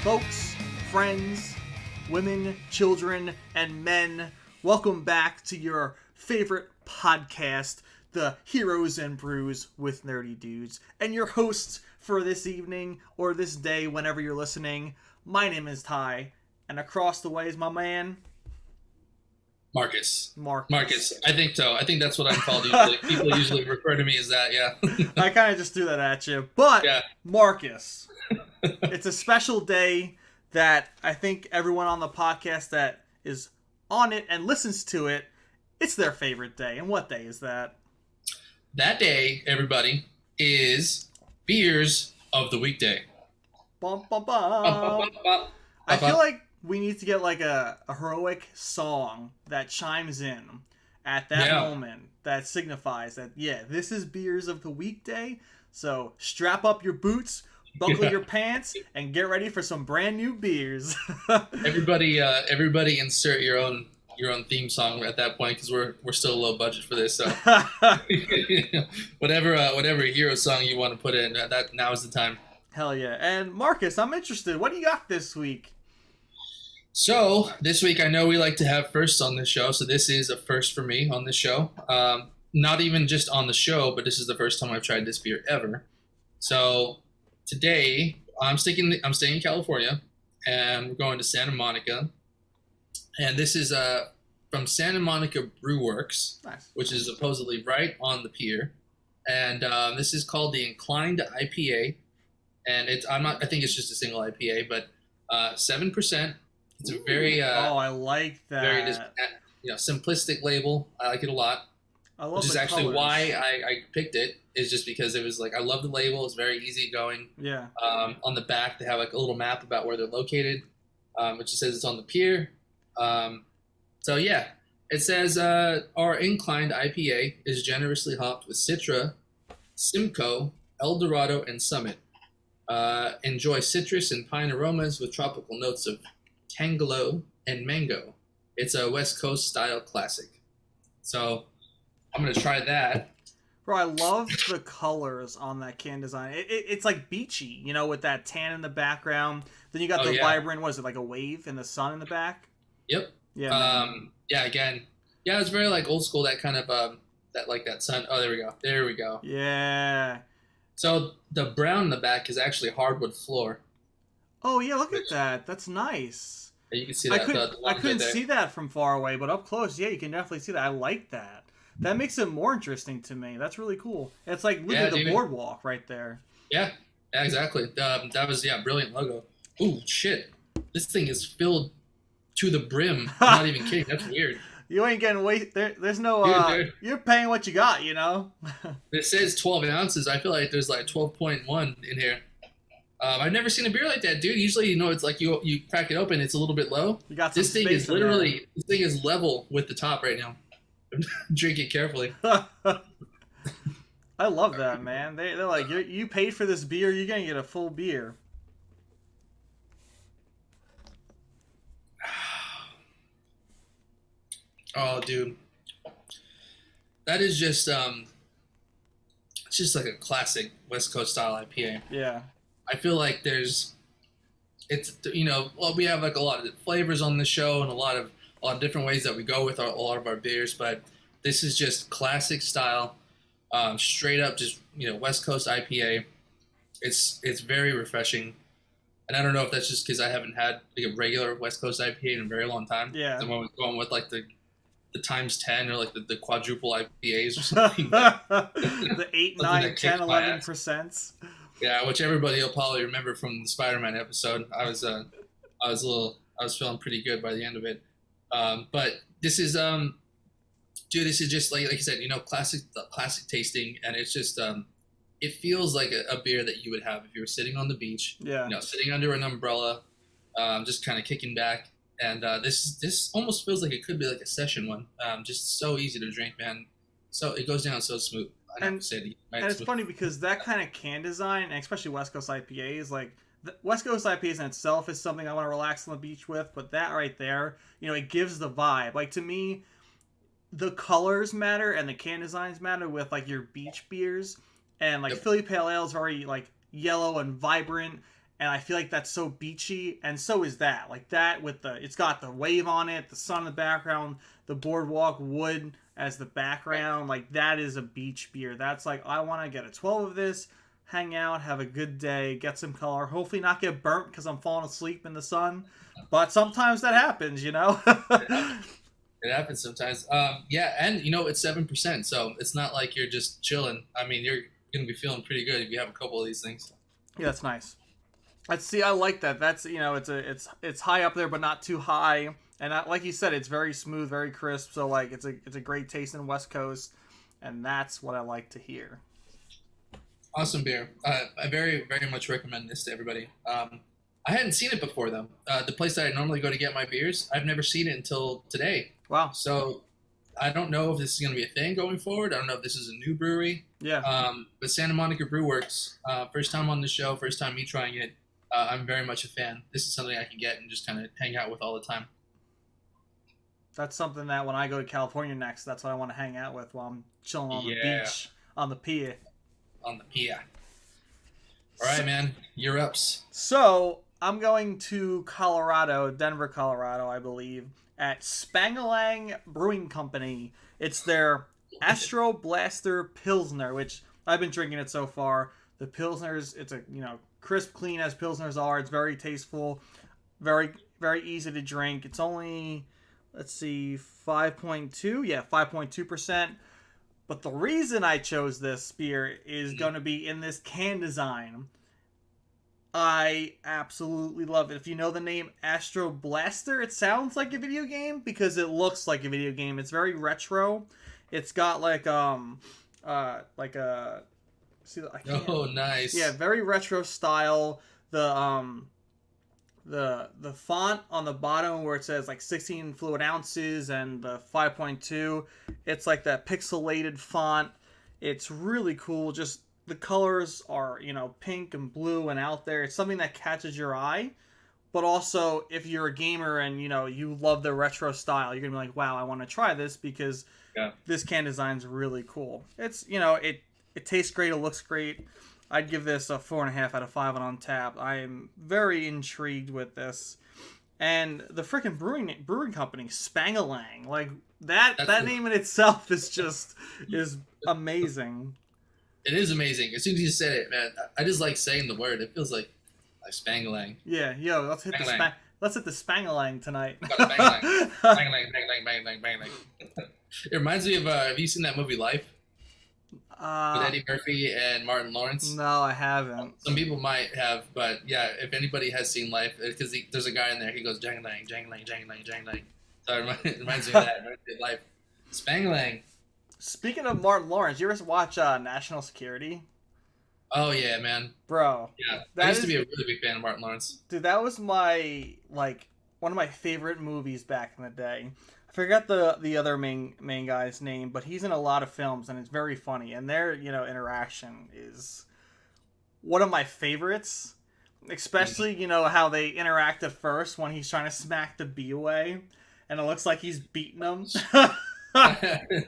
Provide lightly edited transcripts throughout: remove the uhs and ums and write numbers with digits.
Folks, friends, women, children, and men, welcome back to your favorite podcast, the Heroes Brews with Nerdy Dudes. And your hosts for this evening, or this day, whenever you're listening, my name is Ty, and across the way is my man... Marcus. Marcus. I think so. I think that's what I'm called usually. People usually refer to me as that, yeah. I kind of just threw that at you. But, yeah. Marcus, it's a special day that I think everyone on the podcast that is on it and listens to it, it's their favorite day. And what day is that? That day, everybody, is Beers of the Weekday. Bum, bum, bum. I feel like we need to get like a heroic song that chimes in at that moment that signifies that, yeah, this is Beers of the Weekday. So strap up your boots, buckle your pants, and get ready for some brand new beers. Everybody insert your own theme song at that point, because we're still low budget for this. So whatever hero song you want to put in, that now is the time. Hell yeah! And Marcus, I'm interested. What do you got this week? So this week, I know we like to have firsts on this show, so this is a first for me on this show. Not even just on the show, but this is the first time I've tried this beer ever. So today, I'm staying in California, and we're going to Santa Monica. And this is from Santa Monica Brew Works, nice, which is supposedly right on the pier. And this is called the Inclined IPA. And I think it's just a single IPA, but 7%. It's a very I like that. Very simplistic label. I like it a lot. I love which is actually colors. Why I picked it, is just because it was like, I love the label. It's very easy going. Yeah. On the back, they have like a little map about where they're located, which says it's on the pier. So yeah, it says our Inclined IPA is generously hopped with Citra, Simcoe, El Dorado, and Summit. Enjoy citrus and pine aromas with tropical notes of Tangelo and mango. It's a West Coast style classic. So I'm gonna try that. Bro, I love the colors on that can design. It's like beachy, with that tan in the background. Then you got the vibrant, what is it, like a wave in the sun in the back? Yep. Yeah. It's very like old school, that kind of that sun. Oh, there we go. Yeah. So the brown in the back is actually hardwood floor. Oh yeah, look at that. That's nice. You can see that. I couldn't see that from far away, but up close, yeah, you can definitely see that. I like that. That makes it more interesting to me. That's really cool. It's like literally the boardwalk right there. Yeah, exactly. That was brilliant logo. Ooh, shit! This thing is filled to the brim. I'm not even kidding. That's weird. You ain't getting there's no. You're paying what you got. It says 12 ounces. I feel like there's like 12.1 in here. I've never seen a beer like that, dude. Usually, it's like you crack it open, it's a little bit low. You got some this thing is literally this thing is level with the top right now. Drink it carefully. I love that, man. They're like, you paid for this beer, you're gonna get a full beer. Oh, dude, that is just it's just like a classic West Coast style IPA. Yeah. I feel like we have like a lot of flavors on the show and a lot of different ways that we go with a lot of our beers, but this is just classic style, straight up just West Coast IPA. It's very refreshing, and I don't know if that's just because I haven't had like a regular West Coast IPA in a very long time. Yeah, I'm always going with like the times 10 or like the quadruple IPAs or something. The 8, 9, 10, 11%. Yeah, which everybody will probably remember from the Spider-Man episode. I was feeling pretty good by the end of it. But this is this is just like you said, classic tasting, and it's just it feels like a beer that you would have if you were sitting on the beach. Yeah. Sitting under an umbrella, just kind of kicking back. And this almost feels like it could be like a session one. Just so easy to drink, man. So it goes down so smooth. And it's funny because that kind of can design, and especially West Coast IPAs, like the West Coast IPAs in itself is something I want to relax on the beach with, but that right there, it gives the vibe. Like, to me, the colors matter and the can designs matter with like your beach beers, and like Philly Pale Ale is very like yellow and vibrant, and I feel like that's so beachy, and so is that. Like that with it's got the wave on it, the sun in the background, the boardwalk wood as the background. Like that is a beach beer. That's like, I want to get a 12 of this, hang out, have a good day, get some color, hopefully not get burnt because I'm falling asleep in the sun. But sometimes that happens, you know? It happens sometimes. Yeah, and it's 7%, so it's not like you're just chilling. I mean, you're gonna be feeling pretty good if you have a couple of these things. Yeah, that's nice. I like that. That's it's high up there, but not too high. And like you said, it's very smooth, very crisp. So like it's a great taste in West Coast, and that's what I like to hear. Awesome beer. I very, very much recommend this to everybody. I hadn't seen it before though. The place that I normally go to get my beers, I've never seen it until today. Wow. So I don't know if this is going to be a thing going forward. I don't know if this is a new brewery. Yeah. But Santa Monica Brew Works, first time on the show, first time me trying it. I'm very much a fan. This is something I can get and just kind of hang out with all the time. That's something that when I go to California next, that's what I want to hang out with while I'm chilling on the beach, on the pier. On the pier. All right, man. You're ups. So I'm going to Colorado, Denver, Colorado, I believe, at Spangalang Brewing Company. It's their Astro Blaster Pilsner, which I've been drinking it so far. The Pilsner's, it's a, crisp, clean as Pilsners are. It's very tasteful, very, very easy to drink. It's only, let's see, 5.2. Yeah, 5.2%. But the reason I chose this beer is going to be in this can design. I absolutely love it. If you know the name Astro Blaster, it sounds like a video game because it looks like a video game. It's very retro. It's got like a see, oh, nice. Yeah, very retro style. The font on the bottom where it says like 16 fluid ounces and the 5.2, it's like that pixelated font. It's really cool. Just the colors are, pink and blue and out there. It's something that catches your eye. But also, if you're a gamer and, you love the retro style, you're going to be like, wow, I want to try this because this can design's really cool. It's, it tastes great. It looks great. I'd give this a 4.5 out of 5 on Untappd. I am very intrigued with this. And the freaking brewing company, Spangalang, like that name in itself is amazing. It is amazing. As soon as you said it, man, I just like saying the word. It feels like Spangalang. Yeah, yo, let's hit the Spangalang tonight. Spangalang, Spangalang, Spangalang. It reminds me of have you seen that movie Life? With Eddie Murphy and Martin Lawrence? No, I haven't. Some people might have, but yeah, if anybody has seen Life, because there's a guy in there, he goes jangling, jangling, jangling, jangling. So it reminds me of that. It reminds me of Life. Spangalang. Speaking of Martin Lawrence, you ever watch National Security? Oh yeah, man. Bro. Yeah, I used to be a really big fan of Martin Lawrence. Dude, that was one of my favorite movies back in the day. I forgot the other main guy's name, but he's in a lot of films and it's very funny. And their interaction is one of my favorites. Especially how they interact at first when he's trying to smack the bee away, and it looks like he's beating him. I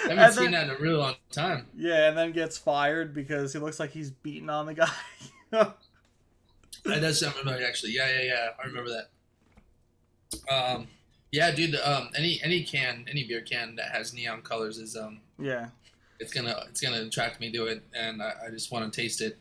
haven't seen that in a really long time. Yeah, and then gets fired because he looks like he's beating on the guy. That does sound familiar, actually. Yeah. I remember that. Yeah, dude. Any beer can that has neon colors is yeah. It's gonna attract me to it, and I just want to taste it.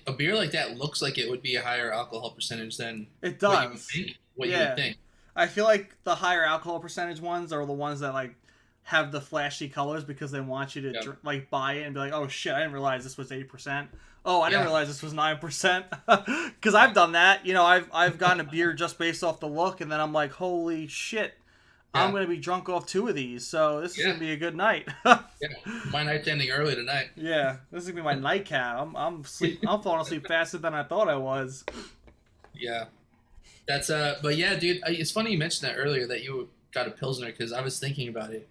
A beer like that looks like it would be a higher alcohol percentage than it does. What you would think. I feel like the higher alcohol percentage ones are the ones that like have the flashy colors because they want you to buy it and be like, oh shit, I didn't realize this was 8%. Oh, I didn't realize this was 9%. Because I've done that. I've gotten a beer just based off the look, and then I'm like, holy shit, I'm gonna be drunk off 2 of these, so this is gonna be a good night. My night's ending early tonight. Yeah, this is gonna be my nightcap. I'm falling asleep faster than I thought I was. Yeah. That's but yeah, dude, it's funny you mentioned that earlier that you got a Pilsner because I was thinking about it.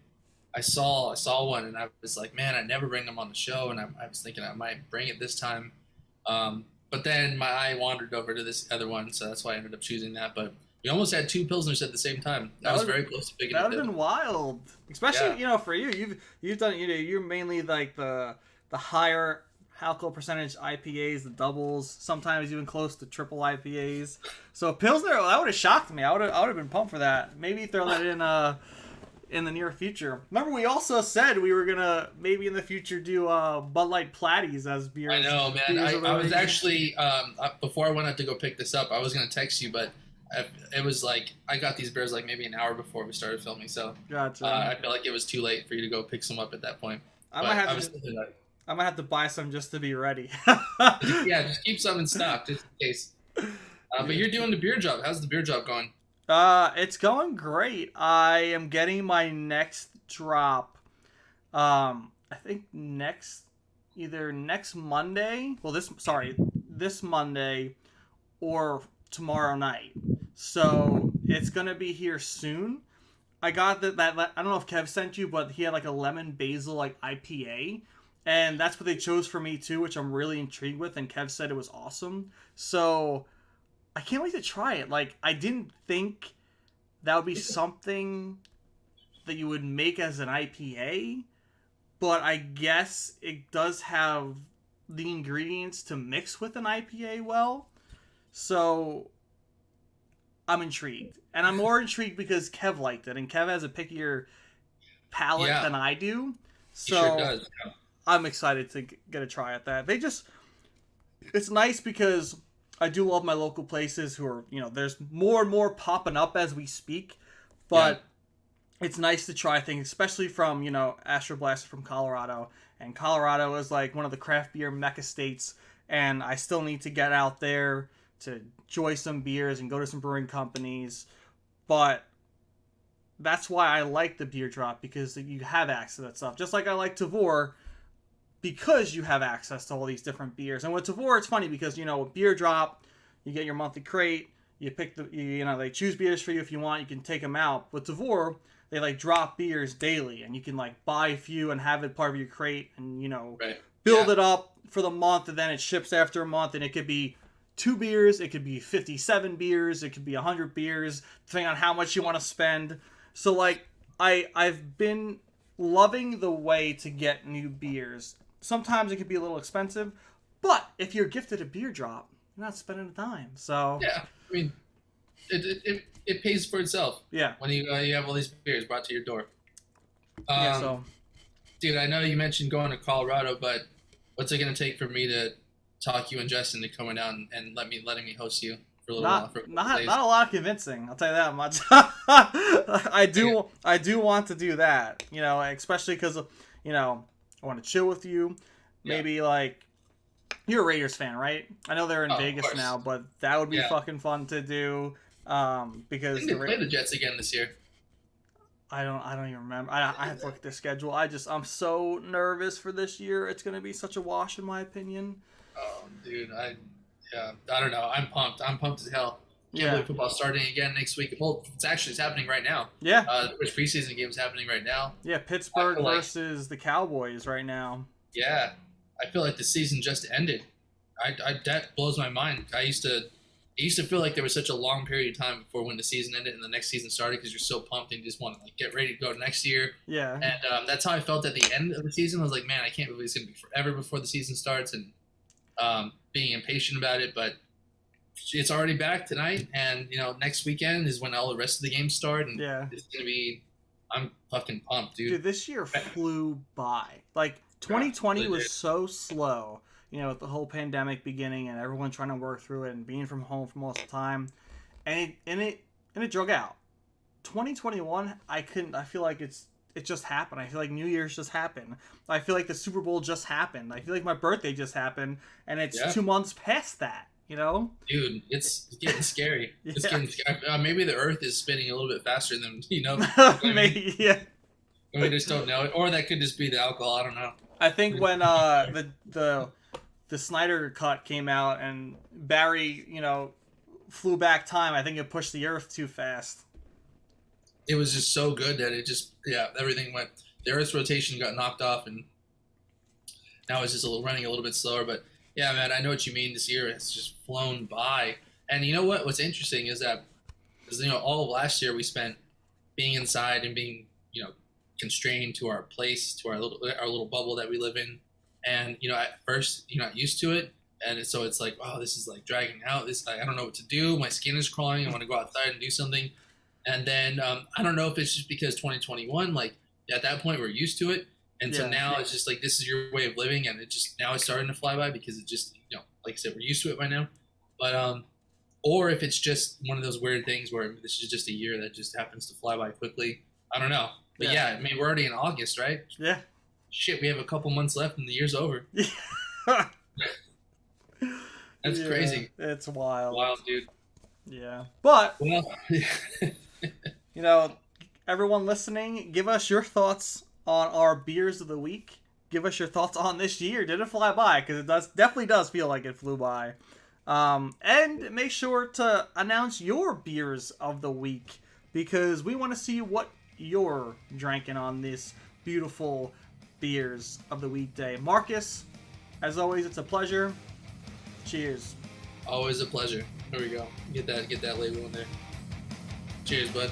I saw one and I was like, man, I never bring them on the show, and I was thinking I might bring it this time. But then my eye wandered over to this other one, so that's why I ended up choosing that. But we almost had 2 Pilsners at the same time. That was very close to picking it. That would have been wild, especially for you. You've done you're mainly like the higher alcohol percentage IPAs, the doubles, sometimes even close to triple IPAs. So Pilsner, that would have shocked me. I would have been pumped for that. Maybe throw that in the near future. Remember, we also said we were gonna maybe in the future do Bud Light Platties as beers. I know, man. I was actually before I went out to go pick this up, I was gonna text you, but it was like I got these beers like maybe an hour before we started filming, so gotcha. I feel like it was too late for you to go pick some up at that point. I might have to buy some just to be ready. Yeah, just keep some in stock just in case. But you're doing the beer job. How's the beer job going? It's going great. I am getting my next drop. I think either next Monday. Well, this Monday or tomorrow night. So it's gonna be here soon. I got that. I don't know if Kev sent you, but he had like a lemon basil like IPA, and that's what they chose for me too, which I'm really intrigued with. And Kev said it was awesome. So I can't wait to try it. Like, I didn't think that would be something that you would make as an IPA, but I guess it does have the ingredients to mix with an IPA well. So I'm intrigued. And I'm more intrigued because Kev liked it, and Kev has a pickier palate than I do. So he sure does, yeah. I'm excited to get a try at that. It's nice because I do love my local places who are, there's more and more popping up as we speak, but it's nice to try things, especially from, Astro Blaster from Colorado, and Colorado is like one of the craft beer mecca states, and I still need to get out there to enjoy some beers and go to some brewing companies, but that's why I like the beer drop, because you have access to that stuff, just like I like Tavour, because you have access to all these different beers. And with Tavour, it's funny because, with Beer Drop, you get your monthly crate, you pick they choose beers for you if you want, you can take them out. With Tavour, they drop beers daily, and you can buy a few and have it part of your crate and, build it up for the month, and then it ships after a month, and it could be 2 beers, it could be 57 beers, it could be 100 beers, depending on how much you want to spend. So, I've been loving the way to get new beers. Sometimes it can be a little expensive, but if you're gifted a beer drop, you're not spending a dime. So yeah, I mean, it pays for itself. Yeah, when you have all these beers brought to your door. Dude, I know you mentioned going to Colorado, but what's it gonna take for me to talk you and Justin to coming down and letting me host you for a little while? Not a lot of convincing. I'll tell you that much. I do want to do that. Especially because I want to chill with you. Maybe you're a Raiders fan, right? I know they're in Vegas now, but that would be fucking fun to do. Because they play the Jets again this year. I don't even remember. I have to look at their schedule. I'm so nervous for this year. It's gonna be such a wash, in my opinion. Oh, dude, I don't know. I'm pumped. I'm pumped as hell. Can't believe football's starting again next week. Well, it's happening right now. Yeah. Which preseason game is happening right now? Yeah, Pittsburgh versus the Cowboys right now. Yeah, I feel like the season just ended. That blows my mind. I used to feel like there was such a long period of time before when the season ended and the next season started, because you're so pumped and you just want to get ready to go next year. Yeah. And that's how I felt at the end of the season. I was like, man, I can't believe it's gonna be forever before the season starts, and being impatient about it, but it's already back tonight, and next weekend is when all the rest of the games start, and it's gonna be. I'm fucking pumped, dude. Dude, this year flew by. 2020 was so slow, with the whole pandemic beginning and everyone trying to work through it and being from home for most of the time, and it drug out. 2021, I feel like it just happened. I feel like New Year's just happened. I feel like the Super Bowl just happened. I feel like my birthday just happened, and it's 2 months past that. Dude, it's getting scary. It's getting scary. Maybe the Earth is spinning a little bit faster than Maybe, yeah. We just don't know it, or that could just be the alcohol. I don't know. I think when the Snyder Cut came out and Barry, flew back time, I think it pushed the Earth too fast. It was just so good that it just everything went. The Earth's rotation got knocked off, and now it's just running a little bit slower, but. Yeah, man, I know what you mean. This year has just flown by. And you know what? What's interesting is that, all of last year we spent being inside and being, constrained to our place, to our little bubble that we live in. And at first you're not used to it, and so it's like, oh, this is like dragging out. This I don't know what to do. My skin is crawling. I want to go outside and do something. And then I don't know if it's just because 2021, like at that point we're used to it, and so now it's just like this is your way of living, and it just now it's starting to fly by because it just like I said, we're used to it by now. But or if it's just one of those weird things where this is just a year that just happens to fly by quickly. I don't know. But yeah, I mean, we're already in August, right? Yeah. Shit, we have a couple months left and the year's over. That's crazy. It's wild. Wild, dude. Yeah. But, well, everyone listening, give us your thoughts on our beers of the week. Give us your thoughts on this year. Did it fly by? Because it definitely does feel like it flew by. And make sure to announce your beers of the week, because we want to see what you're drinking on this beautiful beers of the weekday. Marcus, as always, it's a pleasure. Cheers. Always a pleasure. There we go. Get that label in there. Cheers, bud.